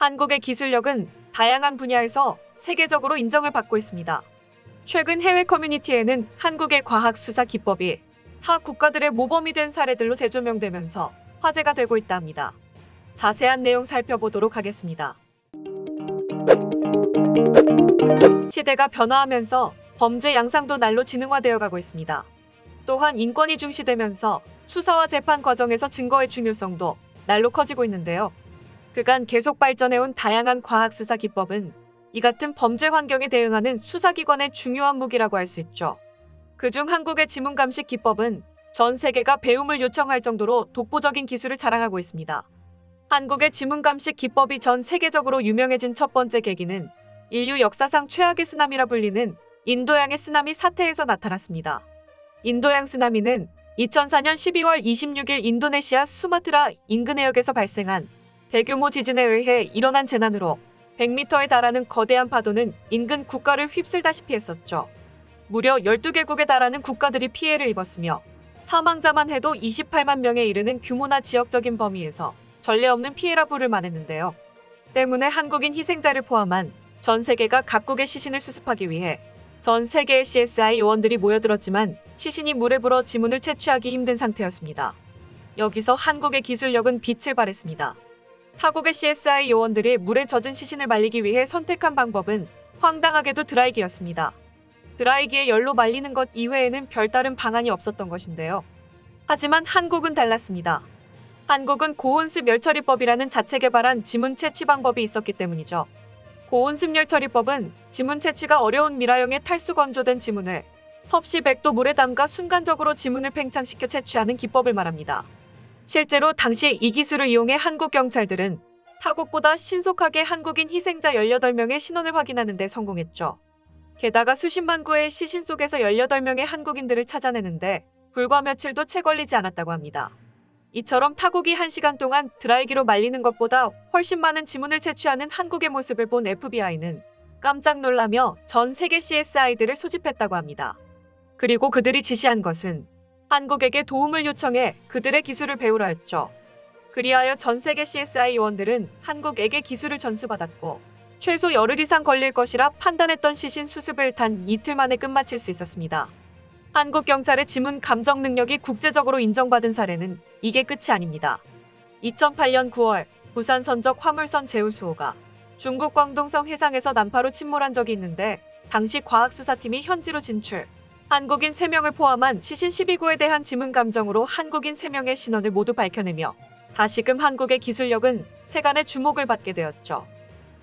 한국의 기술력은 다양한 분야에서 세계적으로 인정을 받고 있습니다. 최근 해외 커뮤니티에는 한국의 과학 수사 기법이 타 국가들의 모범이 된 사례들로 재조명되면서 화제가 되고 있다 합니다. 자세한 내용 살펴보도록 하겠습니다. 시대가 변화하면서 범죄 양상도 날로 지능화되어 가고 있습니다. 또한 인권이 중시되면서 수사와 재판 과정에서 증거의 중요성도 날로 커지고 있는데요. 그간 계속 발전해온 다양한 과학 수사 기법은 이 같은 범죄 환경에 대응하는 수사기관의 중요한 무기라고 할 수 있죠. 그중 한국의 지문 감식 기법은 전 세계가 배움을 요청할 정도로 독보적인 기술을 자랑하고 있습니다. 한국의 지문 감식 기법이 전 세계적으로 유명해진 첫 번째 계기는 인류 역사상 최악의 쓰나미라 불리는 인도양의 쓰나미 사태에서 나타났습니다. 인도양 쓰나미는 2004년 12월 26일 인도네시아 수마트라 인근 해역에서 발생한 대규모 지진에 의해 일어난 재난으로 100m에 달하는 거대한 파도는 인근 국가를 휩쓸다시피 했었죠. 무려 12개국에 달하는 국가들이 피해를 입었으며 사망자만 해도 28만 명에 이르는 규모나 지역적인 범위에서 전례 없는 피해라 부를 만했는데요. 때문에 한국인 희생자를 포함한 전 세계가 각국의 시신을 수습하기 위해 전 세계의 CSI 요원들이 모여들었지만 시신이 물에 불어 지문을 채취하기 힘든 상태였습니다. 여기서 한국의 기술력은 빛을 발했습니다. 타국의 CSI 요원들이 물에 젖은 시신을 말리기 위해 선택한 방법은 황당하게도 드라이기였습니다. 드라이기에 열로 말리는 것 이외에는 별다른 방안이 없었던 것인데요. 하지만 한국은 달랐습니다. 한국은 고온습 열처리법이라는 자체 개발한 지문 채취 방법이 있었기 때문이죠. 고온습 열처리법은 지문 채취가 어려운 미라형의 탈수 건조된 지문을 섭씨 100도 물에 담가 순간적으로 지문을 팽창시켜 채취하는 기법을 말합니다. 실제로 당시 이 기술을 이용해 한국 경찰들은 타국보다 신속하게 한국인 희생자 18명의 신원을 확인하는 데 성공했죠. 게다가 수십만 구의 시신 속에서 18명의 한국인들을 찾아내는데 불과 며칠도 채 걸리지 않았다고 합니다. 이처럼 타국이 1시간 동안 드라이기로 말리는 것보다 훨씬 많은 지문을 채취하는 한국의 모습을 본 FBI는 깜짝 놀라며 전 세계 CSI들을 소집했다고 합니다. 그리고 그들이 지시한 것은 한국에게 도움을 요청해 그들의 기술을 배우라 했죠. 그리하여 전 세계 CSI 요원들은 한국에게 기술을 전수받았고 최소 열흘 이상 걸릴 것이라 판단했던 시신 수습을 단 이틀 만에 끝마칠 수 있었습니다. 한국 경찰의 지문 감정 능력이 국제적으로 인정받은 사례는 이게 끝이 아닙니다. 2008년 9월 부산 선적 화물선 제우수호가 중국 광동성 해상에서 난파로 침몰한 적이 있는데 당시 과학수사팀이 현지로 진출, 한국인 3명을 포함한 시신 12구에 대한 지문 감정으로 한국인 3명의 신원을 모두 밝혀내며 다시금 한국의 기술력은 세간의 주목을 받게 되었죠.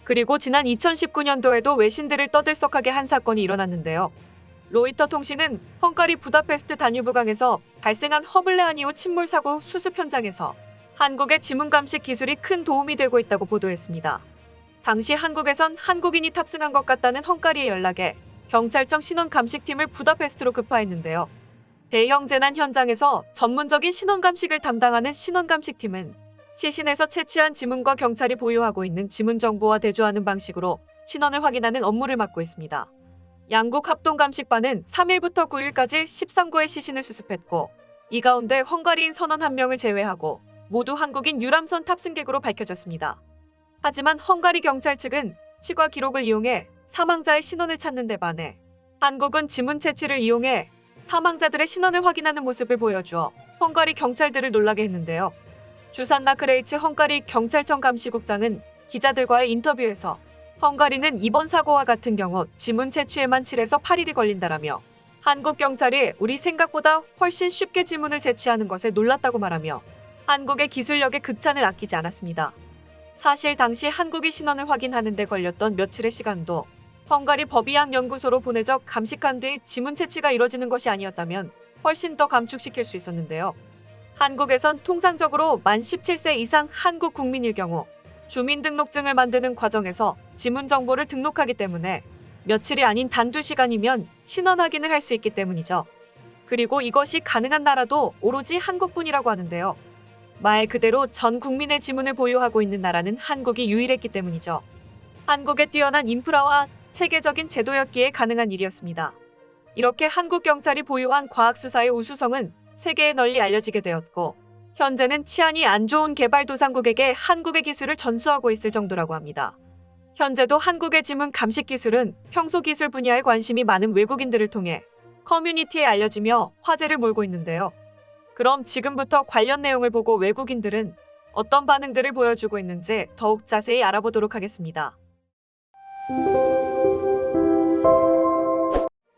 그리고 지난 2019년도에도 외신들을 떠들썩하게 한 사건이 일어났는데요. 로이터 통신은 헝가리 부다페스트 다뉴브강에서 발생한 허블레아니호 침몰 사고 수습 현장에서 한국의 지문 감식 기술이 큰 도움이 되고 있다고 보도했습니다. 당시 한국에선 한국인이 탑승한 것 같다는 헝가리의 연락에 경찰청 신원 감식팀을 부다페스트로 급파했는데요. 대형 재난 현장에서 전문적인 신원 감식을 담당하는 신원 감식팀은 시신에서 채취한 지문과 경찰이 보유하고 있는 지문 정보와 대조하는 방식으로 신원을 확인하는 업무를 맡고 있습니다. 양국 합동감식반은 3일부터 9일까지 13구의 시신을 수습했고 이 가운데 헝가리인 선원 1명을 제외하고 모두 한국인 유람선 탑승객으로 밝혀졌습니다. 하지만 헝가리 경찰 측은 치과 기록을 이용해 사망자의 신원을 찾는 데 반해 한국은 지문 채취를 이용해 사망자들의 신원을 확인하는 모습을 보여주어 헝가리 경찰들을 놀라게 했는데요. 주산나 크레이츠 헝가리 경찰청 감시국장은 기자들과의 인터뷰에서 헝가리는 이번 사고와 같은 경우 지문 채취에만 7에서 8일이 걸린다라며 한국 경찰이 우리 생각보다 훨씬 쉽게 지문을 채취하는 것에 놀랐다고 말하며 한국의 기술력에 극찬을 아끼지 않았습니다. 사실 당시 한국이 신원을 확인하는 데 걸렸던 며칠의 시간도 헝가리 법의학 연구소로 보내져 감식한 뒤 지문 채취가 이뤄지는 것이 아니었다면 훨씬 더 감축시킬 수 있었는데요. 한국에선 통상적으로 만 17세 이상 한국 국민일 경우 주민등록증을 만드는 과정에서 지문 정보를 등록하기 때문에 며칠이 아닌 단 2시간이면 신원 확인을 할 수 있기 때문이죠. 그리고 이것이 가능한 나라도 오로지 한국뿐이라고 하는데요. 말 그대로 전 국민의 지문을 보유하고 있는 나라는 한국이 유일했기 때문이죠. 한국의 뛰어난 인프라와 체계적인 제도였기에 가능한 일이었습니다. 이렇게 한국 경찰이 보유한 과학수사의 우수성은 세계에 널리 알려지게 되었고 현재는 치안이 안 좋은 개발도상국에게 한국의 기술을 전수하고 있을 정도라고 합니다. 현재도 한국의 지문 감식 기술은 평소 기술 분야에 관심이 많은 외국인들을 통해 커뮤니티에 알려지며 화제를 몰고 있는데요. 그럼 지금부터 관련 내용을 보고 외국인들은 어떤 반응들을 보여주고 있는지 더욱 자세히 알아보도록 하겠습니다.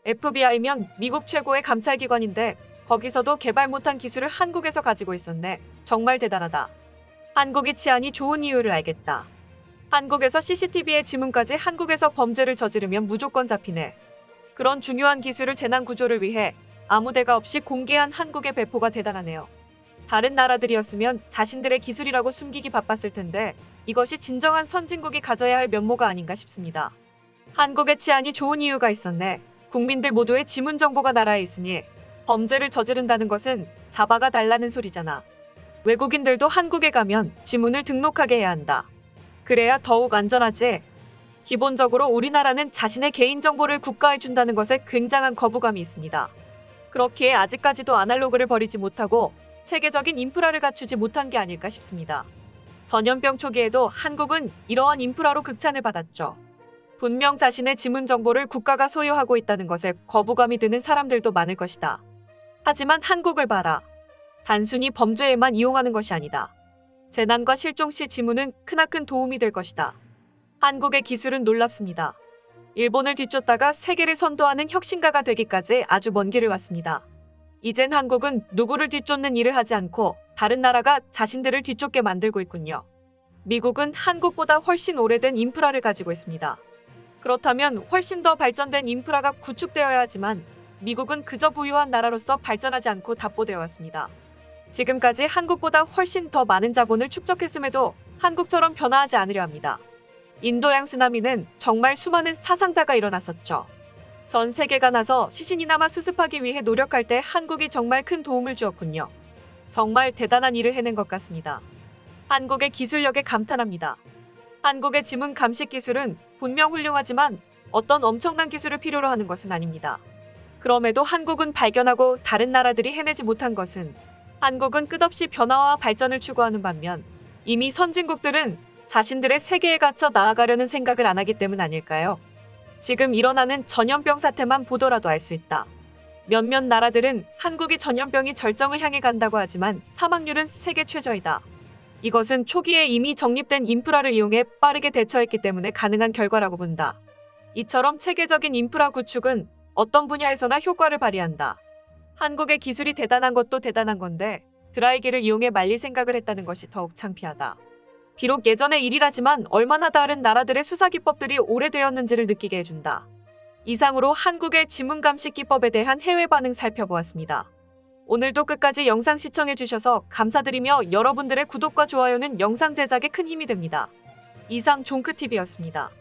FBI면 미국 최고의 감찰기관인데 거기서도 개발 못한 기술을 한국에서 가지고 있었네. 정말 대단하다. 한국이 치안이 좋은 이유를 알겠다. 한국에서 CCTV의 지문까지 한국에서 범죄를 저지르면 무조건 잡히네. 그런 중요한 기술을 재난 구조를 위해 아무 데가 없이 공개한 한국의 배포가 대단하네요. 다른 나라들이었으면 자신들의 기술이라고 숨기기 바빴을 텐데 이것이 진정한 선진국이 가져야 할 면모가 아닌가 싶습니다. 한국의 치안이 좋은 이유가 있었네. 국민들 모두의 지문 정보가 나라에 있으니 범죄를 저지른다는 것은 잡아가 달라는 소리잖아. 외국인들도 한국에 가면 지문을 등록하게 해야 한다. 그래야 더욱 안전하지. 기본적으로 우리나라는 자신의 개인정보를 국가에 준다는 것에 굉장한 거부감이 있습니다. 그렇기에 아직까지도 아날로그를 버리지 못하고 체계적인 인프라를 갖추지 못한 게 아닐까 싶습니다. 전염병 초기에도 한국은 이러한 인프라로 극찬을 받았죠. 분명 자신의 지문 정보를 국가가 소유하고 있다는 것에 거부감이 드는 사람들도 많을 것이다. 하지만 한국을 봐라. 단순히 범죄에만 이용하는 것이 아니다. 재난과 실종 시 지문은 크나큰 도움이 될 것이다. 한국의 기술은 놀랍습니다. 일본을 뒤쫓다가 세계를 선도하는 혁신가가 되기까지 아주 먼 길을 왔습니다. 이젠 한국은 누구를 뒤쫓는 일을 하지 않고 다른 나라가 자신들을 뒤쫓게 만들고 있군요. 미국은 한국보다 훨씬 오래된 인프라를 가지고 있습니다. 그렇다면 훨씬 더 발전된 인프라가 구축되어야 하지만 미국은 그저 부유한 나라로서 발전하지 않고 답보되어 왔습니다. 지금까지 한국보다 훨씬 더 많은 자본을 축적했음에도 한국처럼 변화하지 않으려 합니다. 인도양 쓰나미는 정말 수많은 사상자가 일어났었죠. 전 세계가 나서 시신이나마 수습하기 위해 노력할 때 한국이 정말 큰 도움을 주었군요. 정말 대단한 일을 해낸 것 같습니다. 한국의 기술력에 감탄합니다. 한국의 지문 감식 기술은 분명 훌륭하지만 어떤 엄청난 기술을 필요로 하는 것은 아닙니다. 그럼에도 한국은 발견하고 다른 나라들이 해내지 못한 것은 한국은 끝없이 변화와 발전을 추구하는 반면 이미 선진국들은 자신들의 세계에 갇혀 나아가려는 생각을 안 하기 때문 아닐까요? 지금 일어나는 전염병 사태만 보더라도 알 수 있다. 몇몇 나라들은 한국이 전염병이 절정을 향해 간다고 하지만 사망률은 세계 최저이다. 이것은 초기에 이미 정립된 인프라를 이용해 빠르게 대처했기 때문에 가능한 결과라고 본다. 이처럼 체계적인 인프라 구축은 어떤 분야에서나 효과를 발휘한다. 한국의 기술이 대단한 것도 대단한 건데 드라이기를 이용해 말릴 생각을 했다는 것이 더욱 창피하다. 비록 예전의 일이라지만 얼마나 다른 나라들의 수사 기법들이 오래되었는지를 느끼게 해준다. 이상으로 한국의 지문 감식 기법에 대한 해외 반응 살펴보았습니다. 오늘도 끝까지 영상 시청해주셔서 감사드리며 여러분들의 구독과 좋아요는 영상 제작에 큰 힘이 됩니다. 이상 종크TV였습니다.